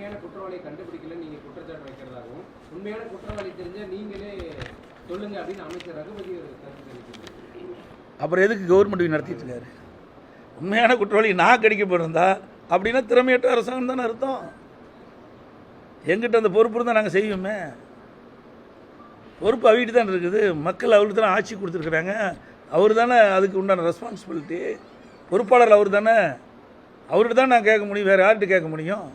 உண்மையான குற்றவாளியை கண்டுபிடிக்கல நீங்க குற்றச்சாட்டு வைக்கிறதாகவும், உண்மையான குற்றவாளி தெரிஞ்சா நீங்களே சொல்லுங்க அப்படின்னு அமைச்சர் ரகுபதி கருத்து தெரிவிக்கிறார். அப்புறம் எதுக்கு கவர்மெண்ட் நடத்திட்டு இருக்காரு? உண்மையான குற்றவாளி நான் கடிக்கப்பட்டிருந்தா அப்படின்னா திறமையற்ற அரசாங்கம் தானே அர்த்தம். எங்கிட்ட அந்த பொறுப்பு இருந்தால் நாங்கள் செய்வோமே. பொறுப்பு அவகிட்டு தான் இருக்குது. மக்கள் அவருக்கு தானே ஆட்சி கொடுத்துருக்குறாங்க. அவர் தானே அதுக்கு உண்டான ரெஸ்பான்சிபிலிட்டி. பொறுப்பாளர் அவர் தானே. அவர்கிட்ட தான் நான் கேட்க முடியும், வேறு யார்கிட்ட கேட்க முடியும்?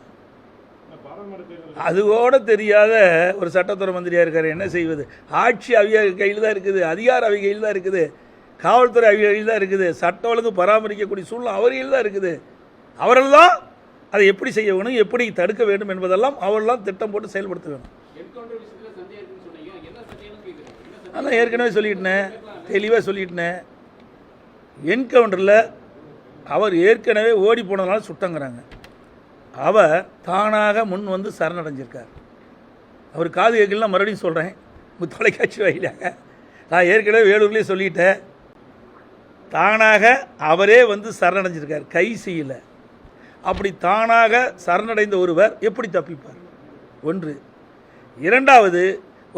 அதுவோட தெரியாத ஒரு சட்டத்துறை மந்திரியாக இருக்கார். என்ன செய்வது? ஆட்சி அவிய கையில் தான் இருக்குது, அதிகாரம் அவி கையில் தான் இருக்குது, காவல்துறை அவி கையில் தான் இருக்குது, சட்ட ஒழுங்கு பராமரிக்கக்கூடிய சூழ்நிலை அவர் கையில் தான் இருக்குது. அவரெல்லாம் அதை எப்படி செய்ய வேணும், எப்படி தடுக்க வேண்டும் என்பதெல்லாம் அவரெல்லாம் திட்டம் போட்டு செயல்படுத்த வேணும். அதான் ஏற்கனவே சொல்லிட்டேன், தெளிவாக சொல்லிட்டேன். என்கவுண்டரில் அவர் ஏற்கனவே ஓடி போனதுனால சுட்டங்கிறாங்க. அவர் தானாக முன் வந்து சரணடைஞ்சிருக்கார். அவர் காது கேட்கலாம், மறுபடியும் சொல்கிறேன், தொலைக்காட்சி வாயிலாக நான் ஏற்கனவே வேலூர்லேயே சொல்லிட்டேன். தானாக அவரே வந்து சரணடைஞ்சிருக்கார், கை செய்யல. அப்படி தானாக சரணடைந்த ஒருவர் எப்படி தப்பிப்பார்? ஒன்று. இரண்டாவது,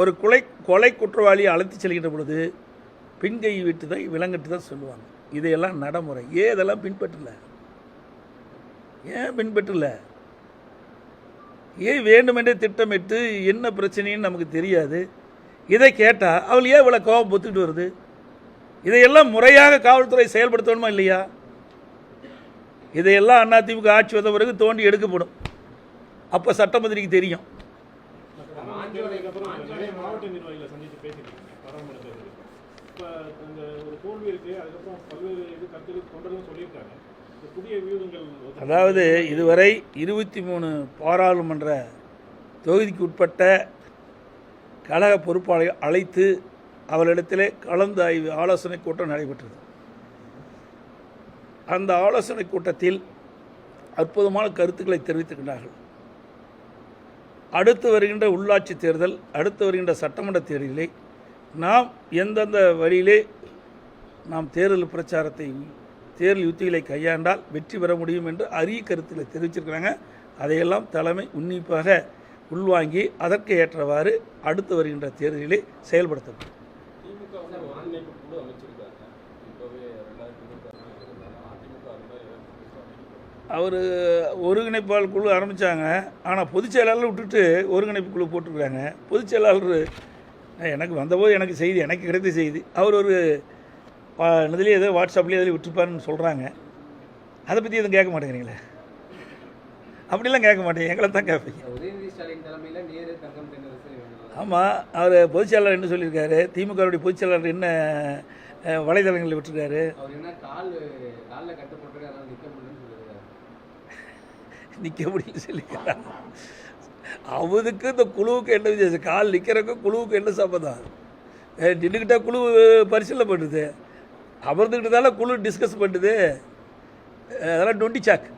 ஒரு கொலை குற்றவாளியை அழைத்து செல்கின்ற பொழுது பின்கை விட்டு தான் விலங்கிட்டு தான் சொல்லுவாங்க. இதையெல்லாம் நடைமுறை. ஏன் இதெல்லாம் பின்பற்றல? ஏன் பின்பற்றல? ஏன் வேண்டுமென்றே திட்டமிட்டு என்ன பிரச்சனைன்னு நமக்கு தெரியாது. இதை கேட்டால் அவள் ஏன் இவ்வளோ கோபம் பொத்துக்கிட்டு வருது? இதையெல்லாம் முறையாக காவல்துறை செயல்படுத்தணுமா இல்லையா? இதையெல்லாம் அதிமுக ஆட்சி வந்த பிறகு தோண்டி எடுக்கப்படும். அப்போ சட்டமந்திரிக்கு தெரியும். மாவட்ட நிர்வாகிகளை சந்தித்து பேசிட்டு ஒரு தோல்வி இருக்கு, அதுக்கப்புறம் பல்வேறு கருத்துக்கள் தொண்டர்களும் சொல்லியிருக்காங்க. புதிய வியூகங்கள், அதாவது இதுவரை 23 பாராளுமன்ற தொகுதிக்கு உட்பட்ட கழக பொறுப்பாளர்கள் அழைத்து அவர்களிடத்திலே கலந்து ஆய்வு ஆலோசனை கூட்டம் நடைபெற்றது. அந்த ஆலோசனை கூட்டத்தில் அற்புதமான கருத்துக்களை தெரிவித்திருக்கிறார்கள். அடுத்து வருகின்ற உள்ளாட்சி தேர்தல், அடுத்து வருகின்ற சட்டமன்ற தேர்தலிலே நாம் எந்தெந்த வழியிலே நாம் தேர்தல் பிரச்சாரத்தை, தேர்தல் யுத்திகளை கையாண்டால் வெற்றி பெற முடியும் என்று அரிய கருத்துக்களை தெரிவிச்சிருக்கிறாங்க. அதையெல்லாம் தலைமை உன்னிப்பாக உள்வாங்கி அதற்கு ஏற்றவாறு அடுத்து வருகின்ற தேர்தலிலே செயல்படுத்தப்படும். அவர் ஒருங்கிணைப்பாளர் குழு ஆரம்பித்தாங்க. ஆனால் பொதுச் செயலாளர் விட்டுட்டு ஒருங்கிணைப்பு குழு போட்டிருக்கிறாங்க. பொதுச் செயலாளர் எனக்கு வந்தபோது எனக்கு செய்தி, எனக்கு கிடைத்த செய்தி, அவர் ஒரு இதுலேயே ஏதோ வாட்ஸ்அப்லேயே எதில் விட்டுருப்பாருன்னு சொல்கிறாங்க. அதை பற்றி எதுவும் கேட்க மாட்டேங்கிறீங்களே? அப்படிலாம் கேட்க மாட்டேங்க, எங்களை தான் கேட்பீங்க. ஆமாம், அவர் பொதுச் செயலாளர் என்ன சொல்லியிருக்காரு? திமுகவுடைய பொதுச் செயலாளர் என்ன வலைதளங்களில் விட்டுருக்காரு? நிற்க முடியல சொல்லிக்கிறார். அவருக்கு இந்த குழுவுக்கு என்ன வித்தியாசம்? கால் நிற்கிறக்கும் குழுவுக்கு என்ன சம்பந்தம்? நின்றுக்கிட்டா குழு பரிசீலனை பண்ணுது, அமர்ந்துக்கிட்டதால குழு டிஸ்கஸ் பண்ணுது. அதெல்லாம் நொண்டி சாக்கு.